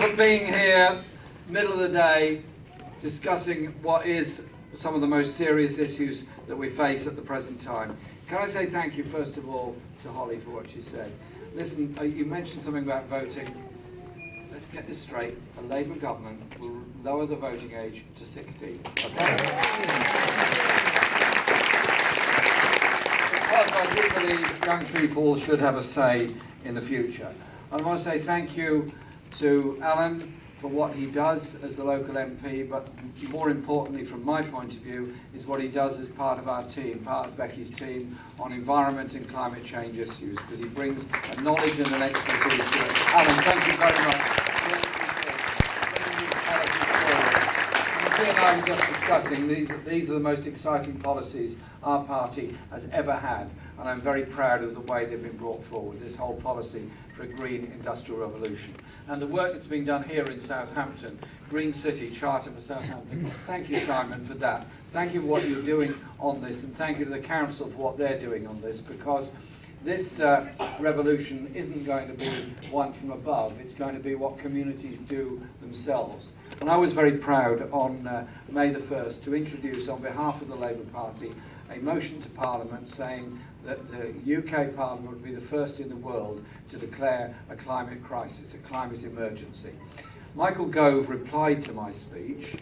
for being here, middle of the day, discussing what is some of the most serious issues that we face at the present time. Can I say thank you, first of all, to Holly for what she said. Listen, you mentioned something about voting. Let's get this straight. A Labour government will lower the voting age to 16. Okay? Because I do believe young people should have a say in the future. I want to say thank you to Alan for what he does as the local MP, but more importantly from my point of view is what he does as part of our team, part of Becky's team on environment and climate change issues, because he brings a knowledge and an expertise to it. Alan, thank you very much. He and I were just discussing, these are the most exciting policies our party has ever had, and I'm very proud of the way they've been brought forward, this whole policy for a green industrial revolution. And the work that's been done here in Southampton, Green City Charter for Southampton, thank you, Simon, for that. Thank you for what you're doing on this, and thank you to the council for what they're doing on this, because this revolution isn't going to be one from above, it's going to be what communities do themselves. And I was very proud on May the 1st to introduce on behalf of the Labour Party a motion to Parliament saying that the UK Parliament would be the first in the world to declare a climate crisis, a climate emergency. Michael Gove replied to my speech.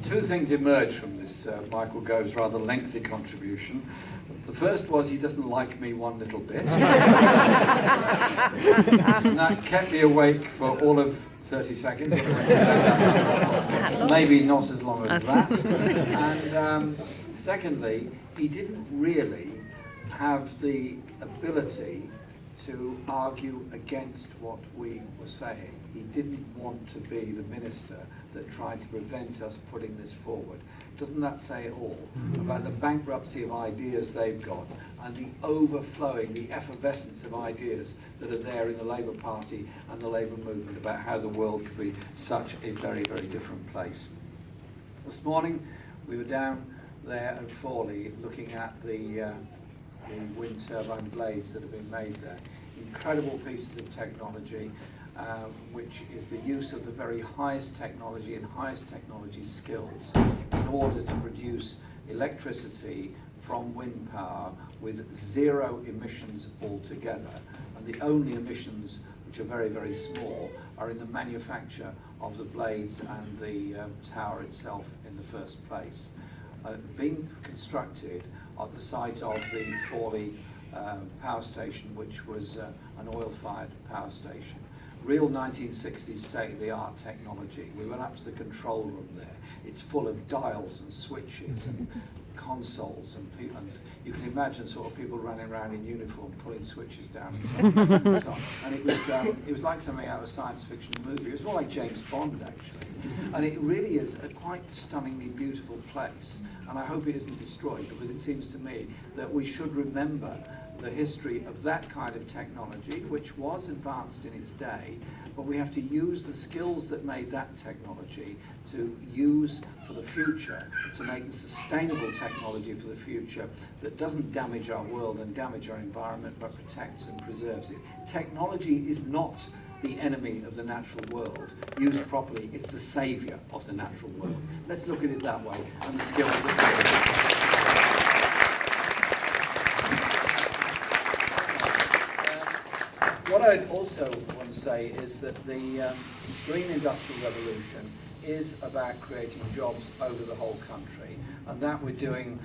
Two things emerged from this Michael Gove's rather lengthy contribution. The first was he doesn't like me one little bit. And that kept me awake for all of 30 seconds. Maybe not as long as that. And secondly, he didn't really have the ability to argue against what we were saying. He didn't want to be the minister that tried to prevent us putting this forward. Doesn't that say it all about the bankruptcy of ideas they've got and the overflowing, the effervescence of ideas that are there in the Labour Party and the Labour movement about how the world could be such a very, very different place? This morning we were down there at Fawley looking at the wind turbine blades that have been made there. Incredible pieces of technology, which is the use of the very highest technology and highest technology skills in order to produce electricity from wind power with zero emissions altogether. And the only emissions, which are very, very small, are in the manufacture of the blades and the tower itself in the first place. Being constructed at the site of the Fawley power station, which was an oil-fired power station. Real 1960s state-of-the-art technology. We went up to the control room there. It's full of dials and switches and consoles and you can imagine sort of people running around in uniform pulling switches down and so on. And it was like something out of a science fiction movie. It was more like James Bond, actually. And it really is a quite stunningly beautiful place. And I hope it isn't destroyed, because it seems to me that we should remember the history of that kind of technology, which was advanced in its day, but we have to use the skills that made that technology to use for the future, to make a sustainable technology for the future that doesn't damage our world and damage our environment, but protects and preserves it. Technology is not the enemy of the natural world. Used properly, it's the saviour of the natural world. Let's look at it that way, and the skills that What I'd also want to say is that the green industrial revolution is about creating jobs over the whole country, and that we're doing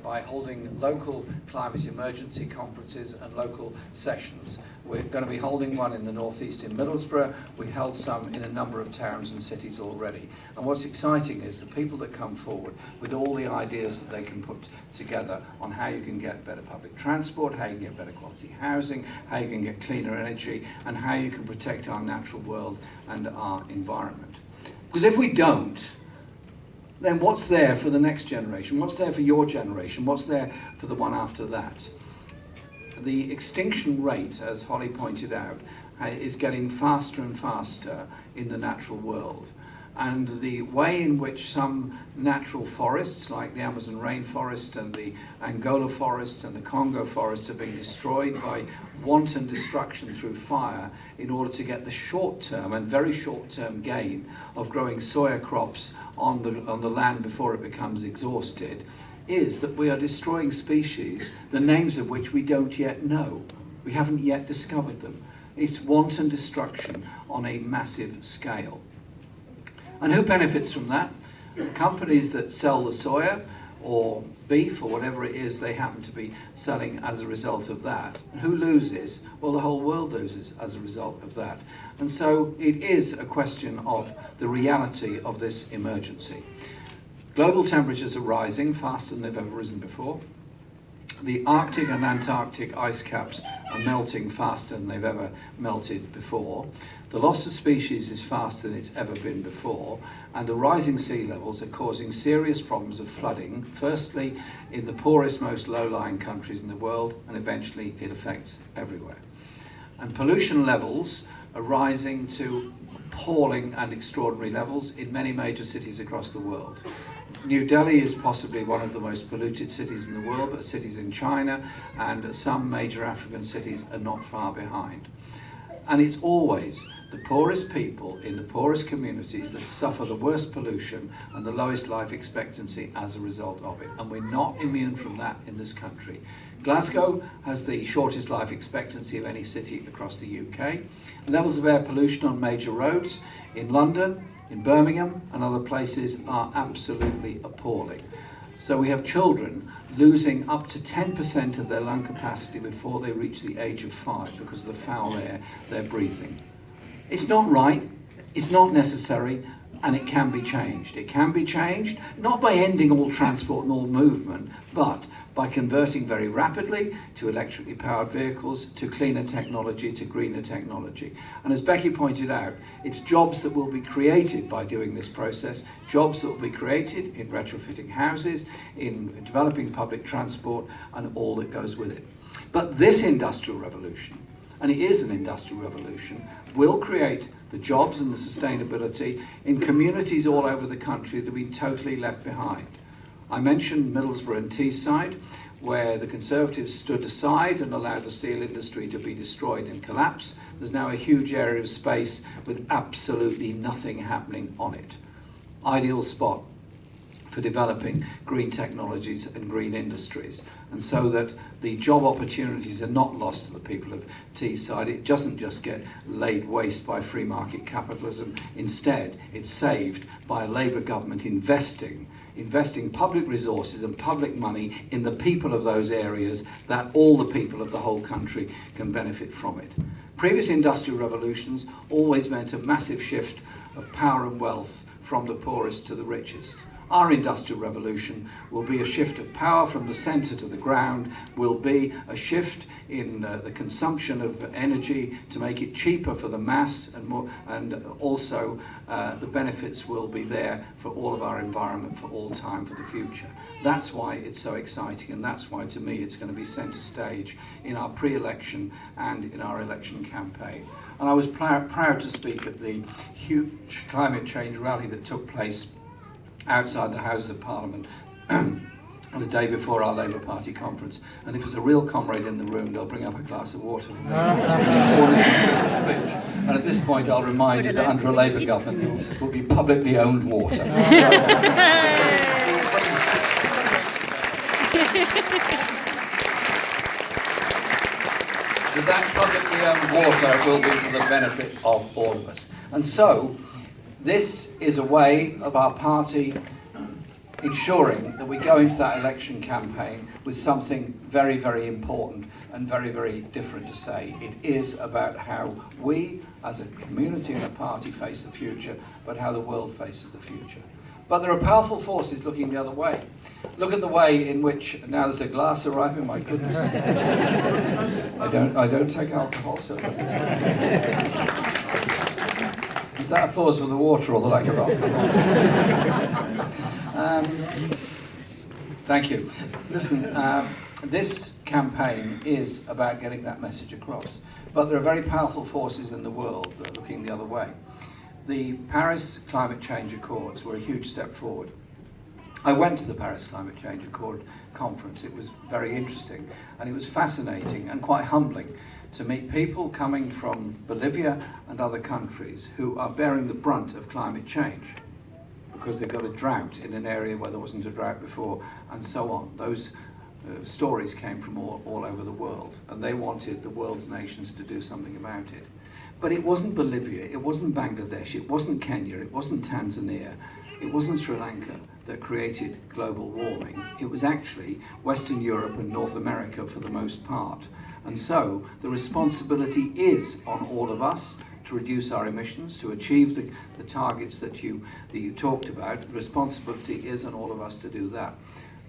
by holding local climate emergency conferences and local sessions. We're going to be holding one in the northeast in Middlesbrough. We held some in a number of towns and cities already. And what's exciting is the people that come forward with all the ideas that they can put together on how you can get better public transport, how you can get better quality housing, how you can get cleaner energy, and how you can protect our natural world and our environment. Because if we don't, then what's there for the next generation? What's there for your generation? What's there for the one after that? The extinction rate, as Holly pointed out, is getting faster and faster in the natural world. And the way in which some natural forests, like the Amazon rainforest and the Angola forests and the Congo forests, are being destroyed by wanton destruction through fire in order to get the short-term and very short-term gain of growing soya crops on the land before it becomes exhausted, is that we are destroying species, the names of which we don't yet know. We haven't yet discovered them. It's wanton destruction on a massive scale. And who benefits from that? The companies that sell the soya or beef or whatever it is they happen to be selling as a result of that. Who loses? Well, the whole world loses as a result of that. And so it is a question of the reality of this emergency. Global temperatures are rising faster than they've ever risen before. The Arctic and Antarctic ice caps are melting faster than they've ever melted before. The loss of species is faster than it's ever been before, and the rising sea levels are causing serious problems of flooding, firstly in the poorest, most low-lying countries in the world, and eventually it affects everywhere. And pollution levels are rising to appalling and extraordinary levels in many major cities across the world. New Delhi is possibly one of the most polluted cities in the world, but cities in China and some major African cities are not far behind. And it's always the poorest people in the poorest communities that suffer the worst pollution and the lowest life expectancy as a result of it. And we're not immune from that in this country. Glasgow has the shortest life expectancy of any city across the UK. Levels of air pollution on major roads in London, in Birmingham and other places are absolutely appalling. So we have children losing up to 10% of their lung capacity before they reach the age of 5 because of the foul air they're breathing. It's not right, it's not necessary, and it can be changed. It can be changed not by ending all transport and all movement, but by converting very rapidly to electrically powered vehicles, to cleaner technology, to greener technology. And as Becky pointed out, it's jobs that will be created by doing this process, jobs that will be created in retrofitting houses, in developing public transport, and all that goes with it. But this industrial revolution, and it is an industrial revolution, will create the jobs and the sustainability in communities all over the country that have been totally left behind. I mentioned Middlesbrough and Teesside, where the Conservatives stood aside and allowed the steel industry to be destroyed and collapse. There's now a huge area of space with absolutely nothing happening on it. Ideal spot for developing green technologies and green industries. And so that the job opportunities are not lost to the people of Teesside. It doesn't just get laid waste by free market capitalism. Instead, it's saved by a Labour government investing public resources and public money in the people of those areas, that all the people of the whole country can benefit from it. Previous industrial revolutions always meant a massive shift of power and wealth from the poorest to the richest. Our industrial revolution will be a shift of power from the centre to the ground, will be a shift in the consumption of energy to make it cheaper for the mass, and more, and also the benefits will be there for all of our environment for all time, for the future. That's why it's so exciting, and that's why to me it's going to be centre stage in our pre-election and in our election campaign. And I was proud to speak at the huge climate change rally that took place outside the House of Parliament the day before our Labour Party conference. And if there's a real comrade in the room, they'll bring up a glass of water for me speech. And at this point, I'll remind you that under a Labour government, it will be publicly owned water. That publicly owned water will be for the benefit of all of us. And so, this is a way of our party ensuring that we go into that election campaign with something very, very important and very, very different to say. It is about how we, as a community and a party, face the future, but how the world faces the future. But there are powerful forces looking the other way. Look at the way in which, now there's a glass arriving, my goodness. I don't take alcohol, so. Is that applause for the water or the lack of alcohol? Thank you. Listen, this campaign is about getting that message across. But there are very powerful forces in the world that are looking the other way. the Paris Climate Change Accords were a huge step forward. I went to the Paris Climate Change Accord conference. It was very interesting, and it was fascinating and quite humbling to meet people coming from Bolivia and other countries who are bearing the brunt of climate change because they've got a drought in an area where there wasn't a drought before, and so on. Those stories came from all over the world, and they wanted the world's nations to do something about it. But it wasn't Bolivia, it wasn't Bangladesh, it wasn't Kenya, it wasn't Tanzania, it wasn't Sri Lanka that created global warming. It was actually Western Europe and North America for the most part. And so the responsibility is on all of us to reduce our emissions, to achieve the targets that you talked about. The responsibility is on all of us to do that.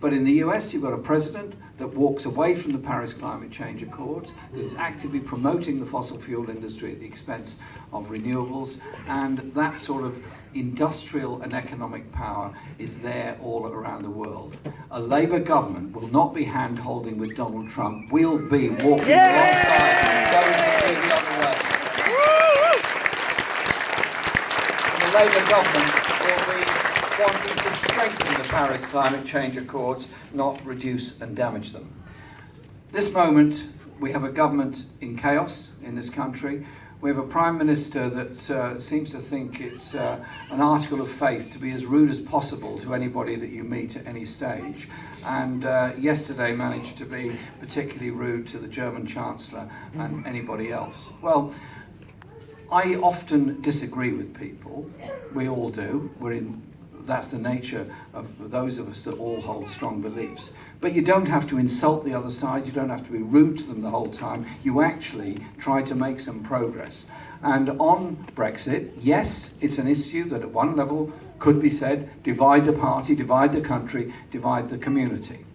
But in the US, you've got a president that walks away from the Paris Climate Change Accords, that is actively promoting the fossil fuel industry at the expense of renewables, and that sort of industrial and economic power is there all around the world. A Labour government will not be hand-holding with Donald Trump. We'll be walking alongside, going the other way. And the Labour government will be wanting to strengthen the Paris Climate Change Accords, not reduce and damage them. This moment, we have a government in chaos in this country. We have a Prime Minister that seems to think it's an article of faith to be as rude as possible to anybody that you meet at any stage, and yesterday managed to be particularly rude to the German Chancellor and anybody else. Well, I often disagree with people. We all do. That's the nature of those of us that all hold strong beliefs. But you don't have to insult the other side, you don't have to be rude to them the whole time. You actually try to make some progress. And on Brexit, yes, it's an issue that at one level could be said, divide the party, divide the country, divide the community.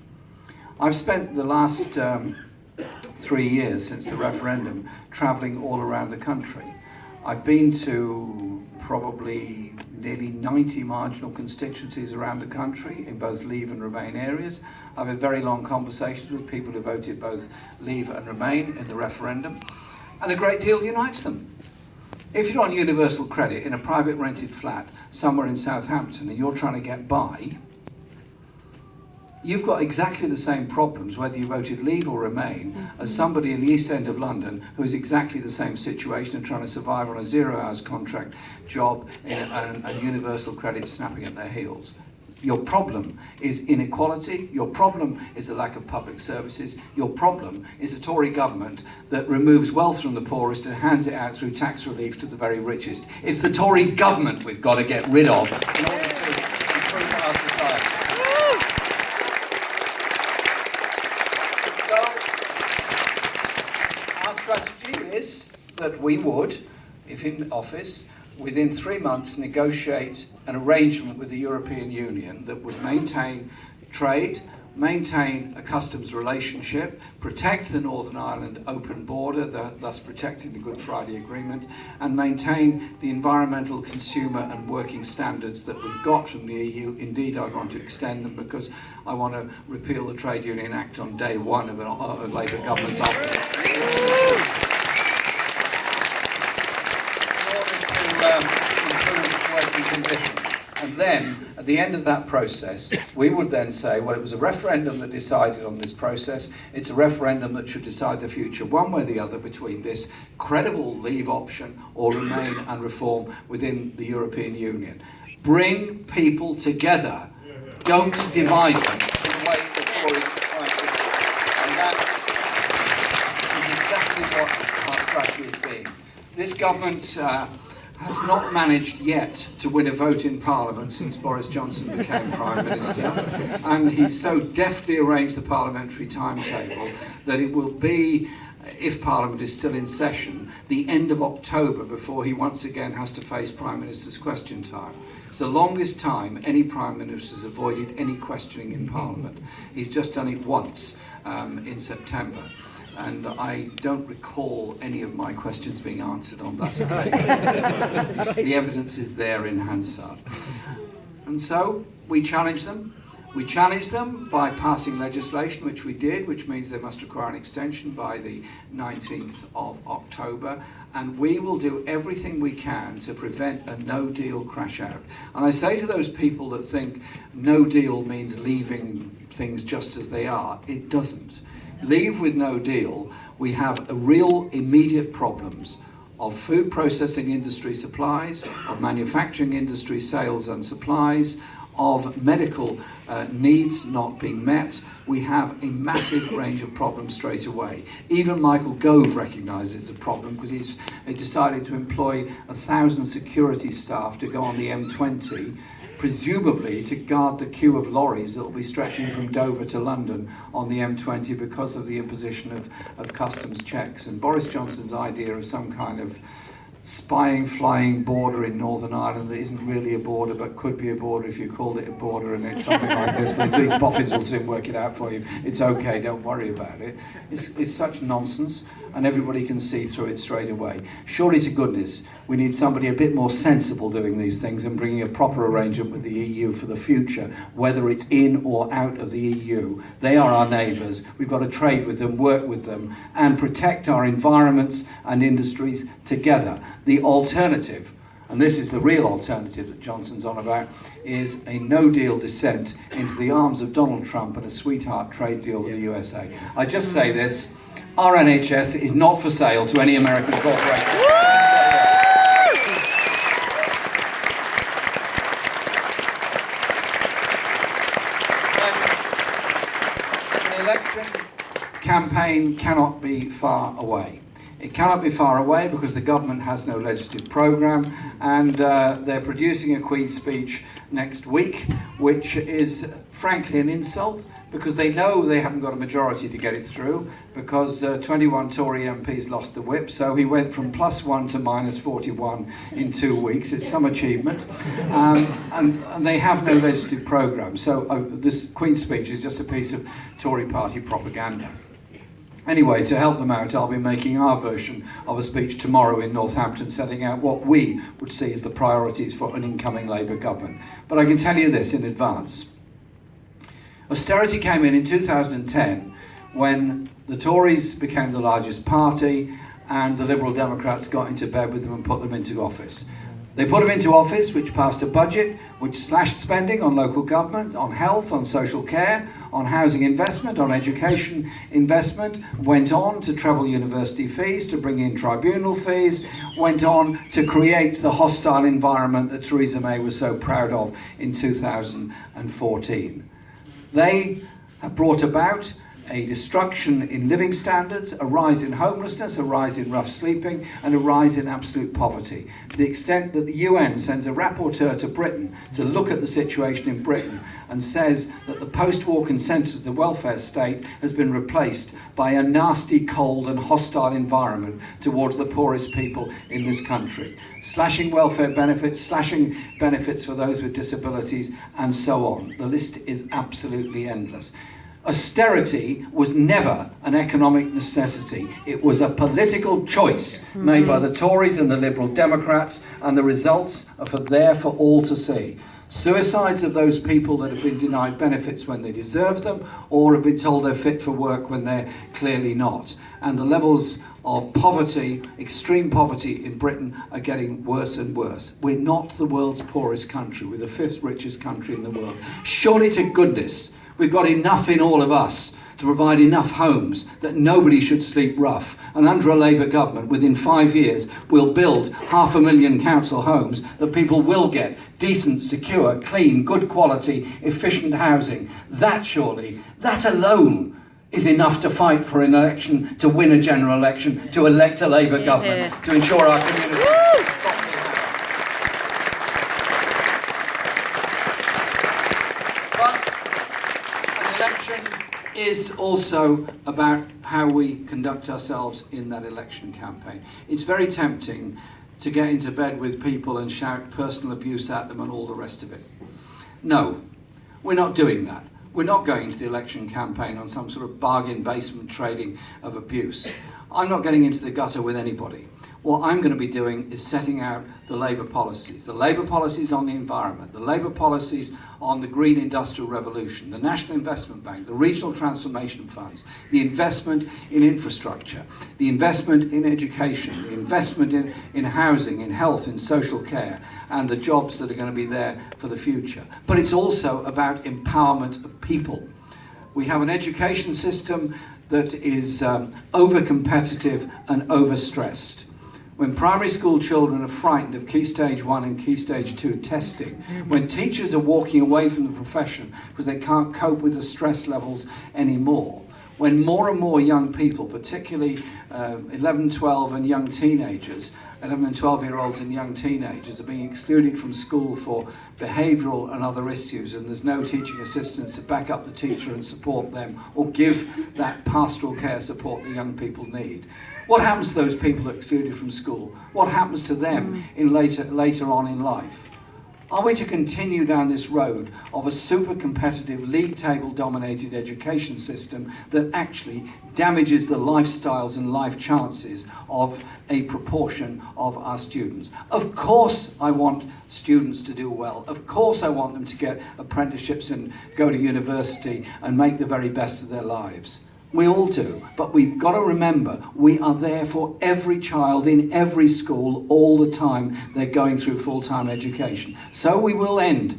I've spent the last 3 years since the referendum travelling all around the country. I've been to probably nearly 90 marginal constituencies around the country in both Leave and Remain areas. I've had very long conversations with people who voted both Leave and Remain in the referendum, and a great deal unites them. If you're on universal credit in a private rented flat somewhere in Southampton and you're trying to get by, you've got exactly the same problems whether you voted Leave or Remain as somebody in the East End of London who is exactly the same situation and trying to survive on a 0 hours contract job and universal credit snapping at their heels. Your problem is inequality, your problem is the lack of public services, your problem is a Tory government that removes wealth from the poorest and hands it out through tax relief to the very richest. It's the Tory government we've got to get rid of in order to improve our society. Our strategy is that we would, if in office, within 3 months negotiate an arrangement with the European Union that would maintain trade, maintain a customs relationship, protect the Northern Ireland open border, thus protecting the Good Friday Agreement, and maintain the environmental, consumer and working standards that we've got from the EU. Indeed, I want to extend them because I want to repeal the Trade Union Act on day one of a Labour government's office. Working conditions. And then, at the end of that process, we would then say, well, it was a referendum that decided on this process. It's a referendum that should decide the future, one way or the other, between this credible Leave option or Remain and reform within the European Union. Bring people together. Don't divide them in the way the Tories try to do. And that is exactly what our strategy has been. This government has not managed yet to win a vote in Parliament since Boris Johnson became Prime Minister, and he's so deftly arranged the parliamentary timetable that it will be, if Parliament is still in session, the end of October before he once again has to face Prime Minister's question time. It's the longest time any Prime Minister has avoided any questioning in Parliament. He's just done it once in September. And I don't recall any of my questions being answered on that occasion. The evidence is there in Hansard. And so we challenge them. We challenged them by passing legislation, which we did, which means they must require an extension by the 19th of October, and we will do everything we can to prevent a no-deal crash out. And I say to those people that think no deal means leaving things just as they are, it doesn't. Leave with no deal, we have a real immediate problems of food processing industry supplies, of manufacturing industry sales and supplies, of medical needs not being met. We have a massive range of problems straight away. Even Michael Gove recognises it's a problem because he's decided to employ 1,000 security staff to go on the M20, presumably to guard the queue of lorries that will be stretching from Dover to London on the M20 because of the imposition of customs checks. And Boris Johnson's idea of some kind of spying, flying border in Northern Ireland that isn't really a border but could be a border if you called it a border, and it's something like this, but these boffins will soon work it out for you. It's okay, don't worry about it. It's such nonsense, and everybody can see through it straight away. Surely to goodness, we need somebody a bit more sensible doing these things and bringing a proper arrangement with the EU for the future, whether it's in or out of the EU. They are our neighbours. We've got to trade with them, work with them, and protect our environments and industries together. The alternative, and this is the real alternative that Johnson's on about, is a no-deal descent into the arms of Donald Trump and a sweetheart trade deal with the USA. I just say this, our NHS is not for sale to any American corporation. The election campaign cannot be far away. It cannot be far away because the government has no legislative programme, and they're producing a Queen's speech next week, which is frankly an insult because they know they haven't got a majority to get it through because 21 Tory MPs lost the whip, so he went from +1 to -41 in 2 weeks. It's some achievement. And they have no legislative programme, so this Queen's speech is just a piece of Tory party propaganda. Anyway, to help them out, I'll be making our version of a speech tomorrow in Northampton, setting out what we would see as the priorities for an incoming Labour government. But I can tell you this in advance. Austerity came in 2010 when the Tories became the largest party and the Liberal Democrats got into bed with them and put them into office. They put them into office, which passed a budget which slashed spending on local government, on health, on social care, on housing investment, on education investment, went on to treble university fees, to bring in tribunal fees, went on to create the hostile environment that Theresa May was so proud of in 2014. They have brought about a destruction in living standards, a rise in homelessness, a rise in rough sleeping, and a rise in absolute poverty, to the extent that the UN sends a rapporteur to Britain to look at the situation in Britain and says that the post-war consensus of the welfare state has been replaced by a nasty, cold and hostile environment towards the poorest people in this country. Slashing welfare benefits, slashing benefits for those with disabilities, and so on. The list is absolutely endless. Austerity was never an economic necessity. It was a political choice made by the Tories and the Liberal Democrats, and the results are there for all to see. Suicides of those people that have been denied benefits when they deserve them, or have been told they're fit for work when they're clearly not. And the levels of poverty, extreme poverty in Britain, are getting worse and worse. We're not the world's poorest country. We're the 5th richest country in the world. Surely to goodness, we've got enough in all of us to provide enough homes that nobody should sleep rough. And under a Labour government, within 5 years, we'll build 500,000 council homes that people will get decent, secure, clean, good quality, efficient housing. That surely, that alone is enough to fight for an election, to win a general election, to elect a Labour government, to ensure our community. Is also about how we conduct ourselves in that election campaign. It's very tempting to get into bed with people and shout personal abuse at them and all the rest of it. No, we're not doing that. We're not going into the election campaign on some sort of bargain basement trading of abuse. I'm not getting into the gutter with anybody. what I'm going to be doing is setting out the Labour policies. The Labour policies on the environment, the Labour policies on the green industrial revolution, the National Investment Bank, the regional transformation funds, the investment in infrastructure, the investment in education, the investment in housing, in health, in social care, and the jobs that are going to be there for the future. But it's also about empowerment of people. We have an education system that is over-competitive and over-stressed. When primary school children are frightened of Key Stage 1 and Key Stage 2 testing, when teachers are walking away from the profession because they can't cope with the stress levels anymore, when more and more young people, particularly 11, 12 and young teenagers, 11 and 12-year-olds and young teenagers are being excluded from school for behavioural and other issues, and there's no teaching assistants to back up the teacher and support them or give that pastoral care support the young people need. What happens to those people that are excluded from school? What happens to them in later on in life? Are we to continue down this road of a super competitive, league table dominated education system that actually damages the lifestyles and life chances of a proportion of our students? Of course I want students to do well. Of course I want them to get apprenticeships and go to university and make the very best of their lives. We all do, but we've got to remember we are there for every child in every school all the time they're going through full-time education. So we will end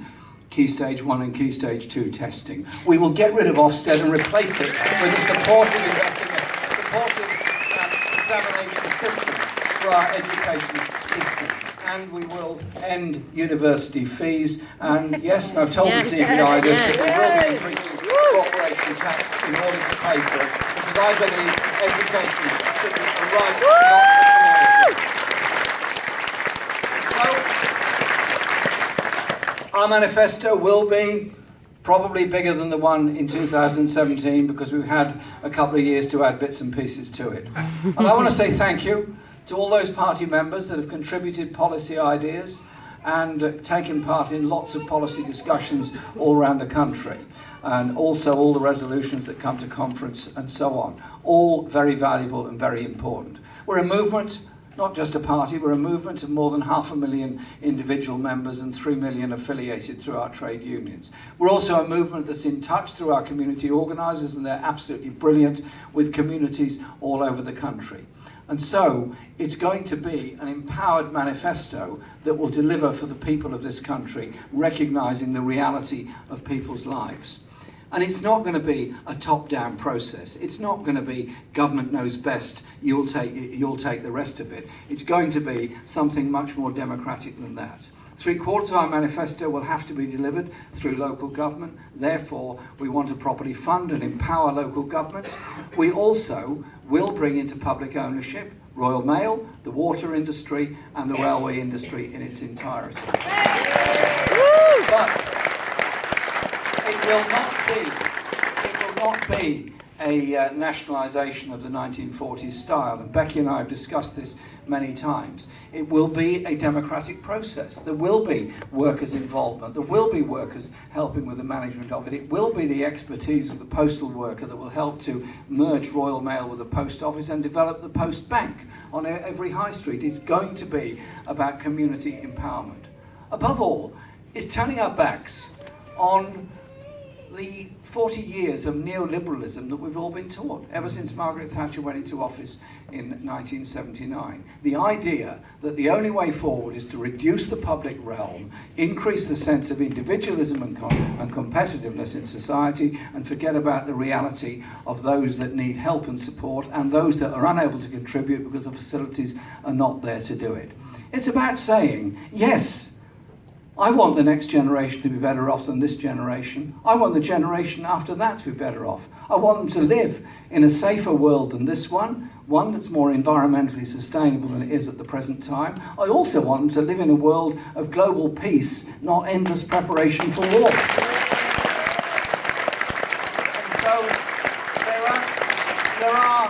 Key Stage 1 and Key Stage 2 testing. We will get rid of Ofsted and replace it with a supportive examination system for our education system. And we will end university fees. And yes, and I've told the CBI that we will be increasing corporation tax in order to pay for it, because I believe education should be a right, not a commodity. So, our manifesto will be probably bigger than the one in 2017, because we've had a couple of years to add bits and pieces to it. And I want to say thank you to all those party members that have contributed policy ideas and taken part in lots of policy discussions all around the country, and also all the resolutions that come to conference and so on. All very valuable and very important. We're a movement, not just a party, we're a movement of more than 500,000 individual members and 3 million affiliated through our trade unions. We're also a movement that's in touch through our community organisers, and they're absolutely brilliant with communities all over the country. And so it's going to be an empowered manifesto that will deliver for the people of this country, recognising the reality of people's lives. And it's not going to be a top-down process. It's not going to be government knows best, you'll take the rest of it. It's going to be something much more democratic than that. 3/4 of our manifesto will have to be delivered through local government. Therefore, we want to properly fund and empower local governments. We also will bring into public ownership Royal Mail, the water industry, and the railway industry in its entirety. But it will not be a nationalisation of the 1940s style, and Becky and I have discussed this many times. It will be a democratic process. There will be workers' involvement. There will be workers helping with the management of it. It will be the expertise of the postal worker that will help to merge Royal Mail with the post office and develop the post bank on every high street. It's going to be about community empowerment. Above all, it's turning our backs on the 40 years of neoliberalism that we've all been taught ever since Margaret Thatcher went into office in 1979. The idea that the only way forward is to reduce the public realm, increase the sense of individualism and competitiveness in society, and forget about the reality of those that need help and support and those that are unable to contribute because the facilities are not there to do it. It's about saying, yes, I want the next generation to be better off than this generation. I want the generation after that to be better off. I want them to live in a safer world than this one that's more environmentally sustainable than it is at the present time. I also want them to live in a world of global peace, not endless preparation for war. And so there are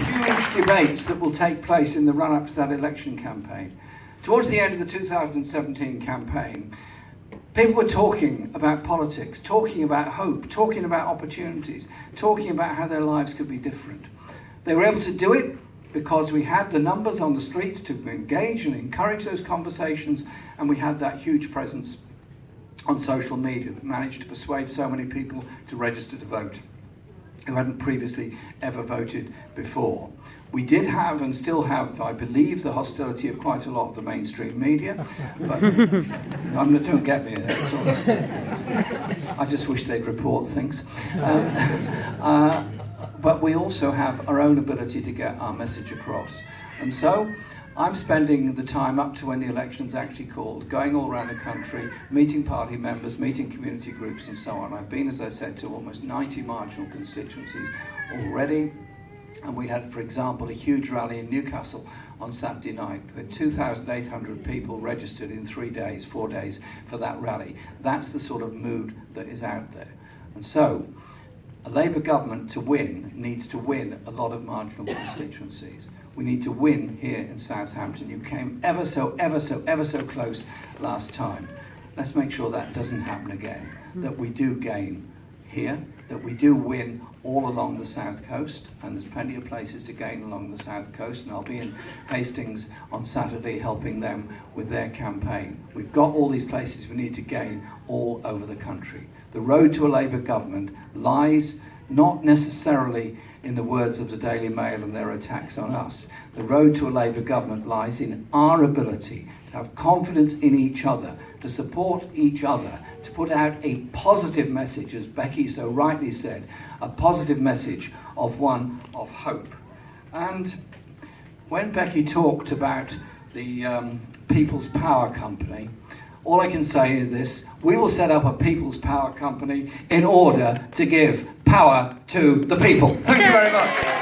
huge debates that will take place in the run-up to that election campaign. Towards the end of the 2017 campaign, people were talking about politics, talking about hope, talking about opportunities, talking about how their lives could be different. They were able to do it because we had the numbers on the streets to engage and encourage those conversations, and we had that huge presence on social media that managed to persuade so many people to register to vote who hadn't previously ever voted before. We did have and still have, I believe, the hostility of quite a lot of the mainstream media, but don't get me there. I just wish they'd report things. But we also have our own ability to get our message across. And so I'm spending the time up to when the election's actually called, going all around the country, meeting party members, meeting community groups and so on. I've been, as I said, to almost 90 marginal constituencies already. And we had, for example, a huge rally in Newcastle on Saturday night with 2,800 people registered in 4 days for that rally. That's the sort of mood that is out there. And so, a Labour government to win needs to win a lot of marginal constituencies. We need to win here in Southampton. You came ever so close last time. Let's make sure that doesn't happen again, that we do gain here, that we do win all along the south coast, and there's plenty of places to gain along the south coast, and I'll be in Hastings on Saturday helping them with their campaign. We've got all these places we need to gain all over the country. The road to a Labour government lies not necessarily in the words of the Daily Mail and their attacks on us. The road to a Labour government lies in our ability to have confidence in each other, to support each other, to put out a positive message, as Becky so rightly said, a positive message of one of hope. And when Becky talked about the People's Power Company, all I can say is this: we will set up a People's Power Company in order to give power to the people. Thank you very much.